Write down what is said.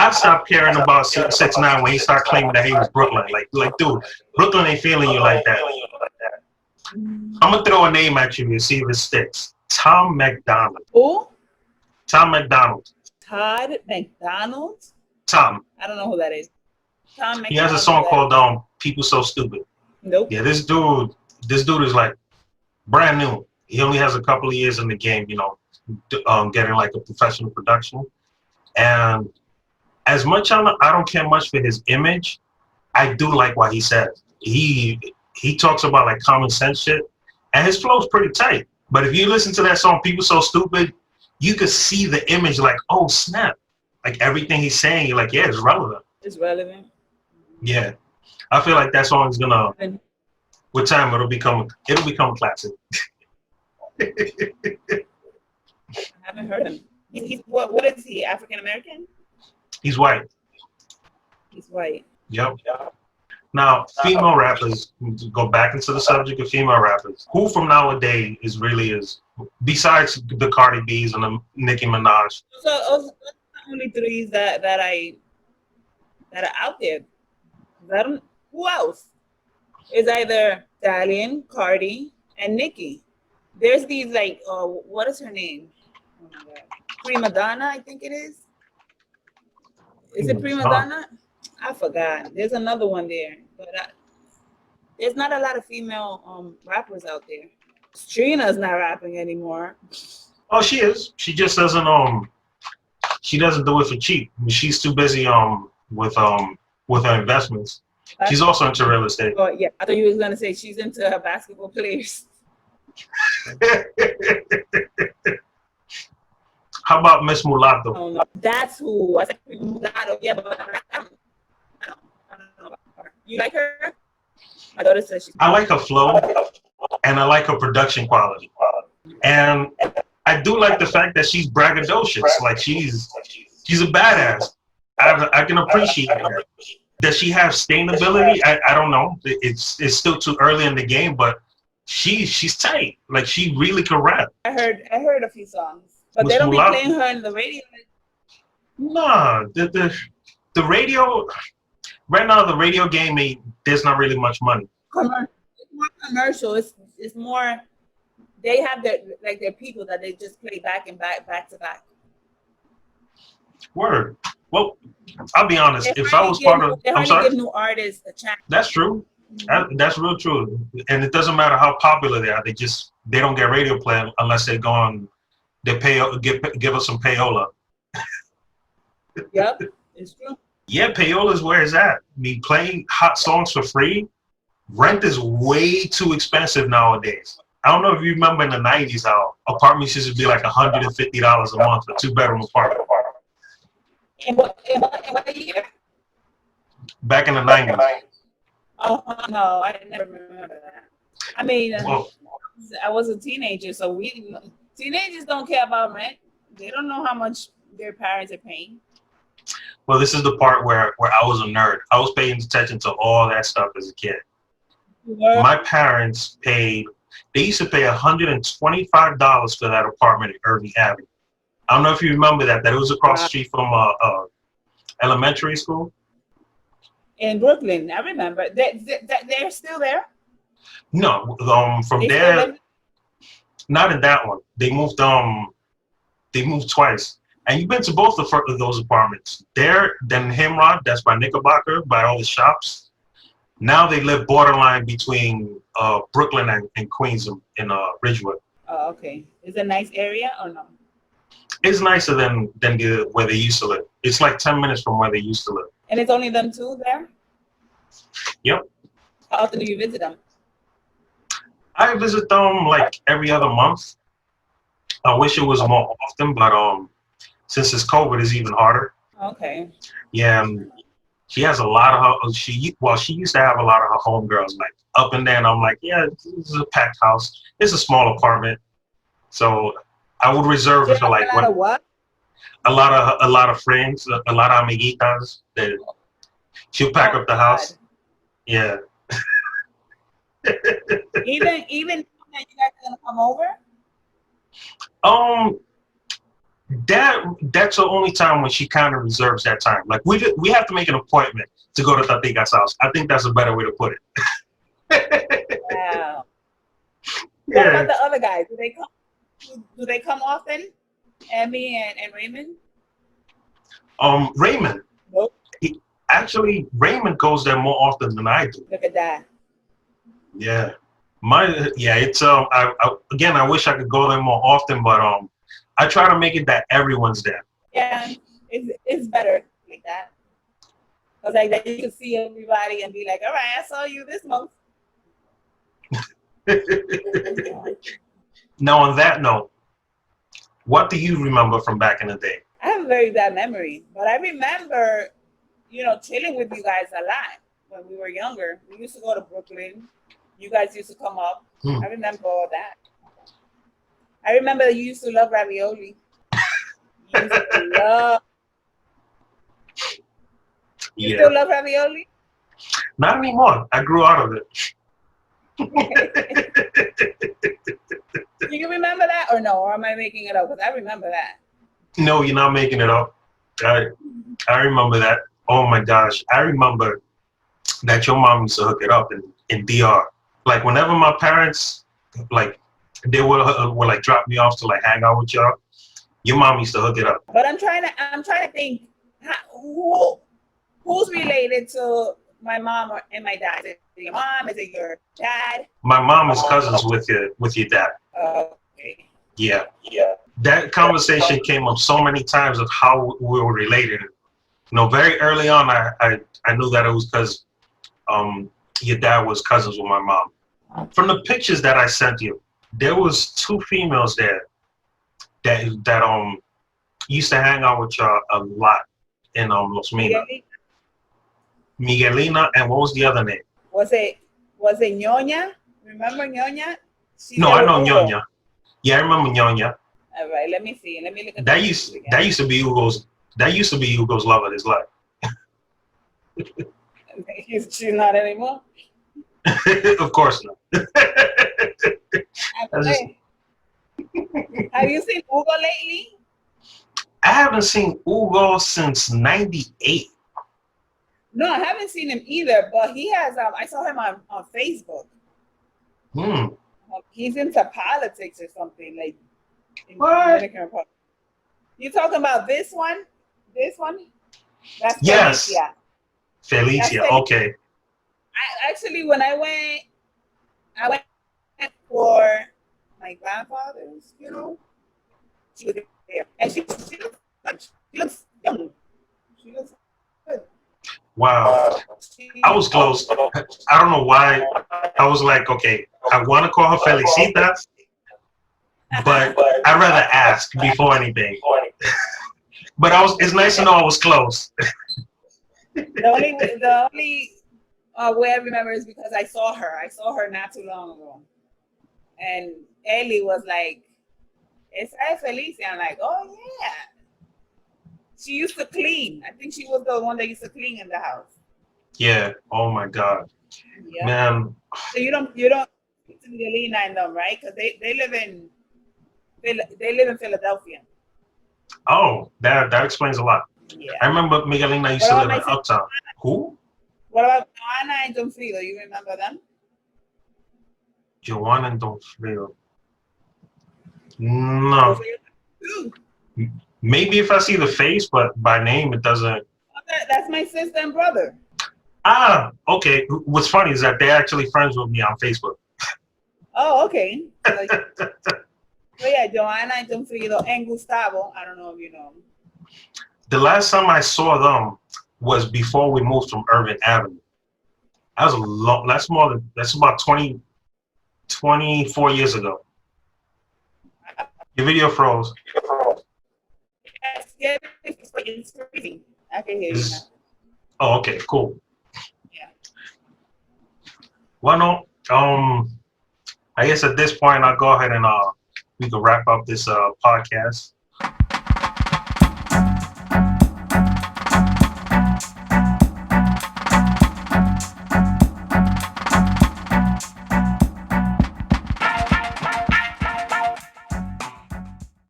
I stopped caring about 6ix9ine when he started claiming that he was Brooklyn. Like, dude, Brooklyn ain't feeling you like that. I'm gonna throw a name at you and see if it sticks. Tom McDonald. Who? Tom McDonald. Todd McDonald? Tom. I don't know who that is. Tom McDonald. He has a song called "People So Stupid." Nope. Yeah, this dude is like brand new. He only has a couple of years in the game, getting like a professional production. And as much I don't care much for his image, I do like what he says. He talks about like common sense shit, and his flow's pretty tight. But if you listen to that song, "People So Stupid," you could see the image like, oh snap. Like everything he's saying, you're like, yeah, it's relevant. It's relevant. Yeah. I feel like that song is gonna, with time, it'll become a classic. I haven't heard him. What is he? African American? He's white. He's white. Yep. Now, female rappers, to go back into the subject of female rappers, who from nowadays is besides the Cardi B's and the Nicki Minaj? So those are the only three that are out there. Who else? It's either Stallion, Cardi, and Nicki. There's these like, what is her name? Oh my God. Prima Donna, I think it is. Is it Prima Donna? I forgot. There's another one there, but there's not a lot of female rappers out there. Trina's not rapping anymore. Oh, she is. She just doesn't she doesn't do it for cheap. She's too busy with her investments. She's also into real estate. Oh yeah, I thought you was gonna say she's into her basketball players. How about Miss Mulatto? Oh no, that's who. I said Mulatto. Yeah, but I don't know about her. You like her? My daughter says she's. I like her flow, and I like her production quality, and I do like the fact that she's braggadocious. Like she's a badass. I can appreciate her. Does she have sustainability? I don't know. It's still too early in the game, but she's tight. Like she really can rap. I heard a few songs, but they don't be playing her in the radio. Nah, the radio right now, the radio game, there's not really much money. It's more commercial. It's more. They have their people that they just play back to back. Word. Well, I'll be honest. If I was I'm sorry. Give new artists a chance. That's true. That's real true. And it doesn't matter how popular they are. They don't get radio play unless they go on. They give us some payola. Yep, it's true. Yeah, payola is where it's at. Playing hot songs for free. Rent is way too expensive nowadays. I don't know if you remember in the 90s how apartments used to be like $150 a month for 2-bedroom apartment. In what year? Back in the 90s. Oh no, I never remember that. I mean, I was a teenager, so teenagers don't care about rent. They don't know how much their parents are paying. Well, this is the part where I was a nerd. I was paying attention to all that stuff as a kid. Yeah. My parents they used to pay $125 for that apartment in Irving Avenue. I don't know if you remember that it was across the street from elementary school. In Brooklyn, I remember. They're still there? No, from there, not in that one. They moved twice. And you've been to both of those apartments. There, then Himrod, that's by Knickerbocker, by all the shops. Now they live borderline between Brooklyn and Queens in Ridgewood. Oh, okay. Is it a nice area or no? It's nicer than where they used to live. It's like 10 minutes from where they used to live. And it's only them two there? Yep. How often do you visit them? I visit them like every other month. I wish it was more often, but since it's COVID, it's even harder. Okay. Yeah, she has a lot of her. She used to have a lot of her homegirls like up and down. I'm like, yeah, this is a packed house. It's a small apartment, so I would reserve it for like a lot of friends, a lot of amiguitas. That she'll pack up the house. Yeah. even you guys are gonna come over? That's the only time when she kind of reserves that time. Like we have to make an appointment to go to Tatiga's house. I think that's a better way to put it. Wow. What Yeah. about the other guys? Do they come often? Emmy and Raymond? Raymond. Nope. Actually, Raymond goes there more often than I do. Look at that. Yeah. It's again, I wish I could go there more often, but I try to make it that everyone's there. Yeah, it's better like that. Cause like that you can see everybody and be like, all right, I saw you this month. Now, on that note, what do you remember from back in the day? I have a very bad memory, but I remember, chilling with you guys a lot when we were younger. We used to go to Brooklyn. You guys used to come up. I remember all that. I remember you used to love ravioli. You used to love. You still love ravioli? Not anymore. I grew out of it. Do you remember that or no? Or am I making it up? Because I remember that. No, you're not making it up. I remember that. Oh my gosh. I remember that your mom used to hook it up in DR. Like whenever my parents, like, they would like drop me off to like hang out with y'all, your mom used to hook it up. But I'm trying to think who's related to my mom and my dad. Is it your mom? Is it your dad? My mom is cousins with your dad. Okay. Yeah. That conversation came up so many times of how we were related. Very early on, I knew that it was because your dad was cousins with my mom. From the pictures that I sent you, there was two females there that used to hang out with y'all a lot in Los Minas. Miguelina, and what was the other name? Was it Ñoña? Remember Ñoña? No, I know Ñoña. Yeah, I remember Ñoña. All right, let me see. Let me look at that used to be Hugo's love of his life. She's not anymore. Of course not. Have you seen Hugo lately? I haven't seen Hugo since '98. No, I haven't seen him either, but he has. I saw him on Facebook. He's into politics or something, like in Dominican Republic. You talking about this one? This one? That's yes. Felicia. Okay. When I went for my grandfather's funeral. She was there, and she looks young. She looks good. Wow. I was close. I don't know why. I was like, okay, I want to call her Felicita, but I'd rather ask before anything. But it's nice to know I was close. The only way I remember is because I saw her. I saw her not too long ago. And Ellie was like, it's Felicia. I'm like, oh yeah. She used to clean. I think she was the one that used to clean in the house. Yeah. Oh my God. Yeah. Man. So you don't speak to Miguelina and them, right? Because they live in Philadelphia. Oh, that explains a lot. Yeah. I remember Miguelina used to live in Uptown. Who? What about Joanna and Don Frido? You remember them? Joanna and Don Frido. No. Maybe if I see the face, but by name it doesn't. Okay, that's my sister and brother. Ah, okay. What's funny is that they're actually friends with me on Facebook. Oh, okay. So yeah, Joanna and Don Frido and Gustavo. I don't know if you know him. The last time I saw them was before we moved from Irving Avenue. That was a long. That's about 24 years ago. Your video froze. Yes, it's freezing. I can hear you now. Oh, okay, cool. Yeah. Well, no. I guess at this point I'll go ahead and we can wrap up this podcast.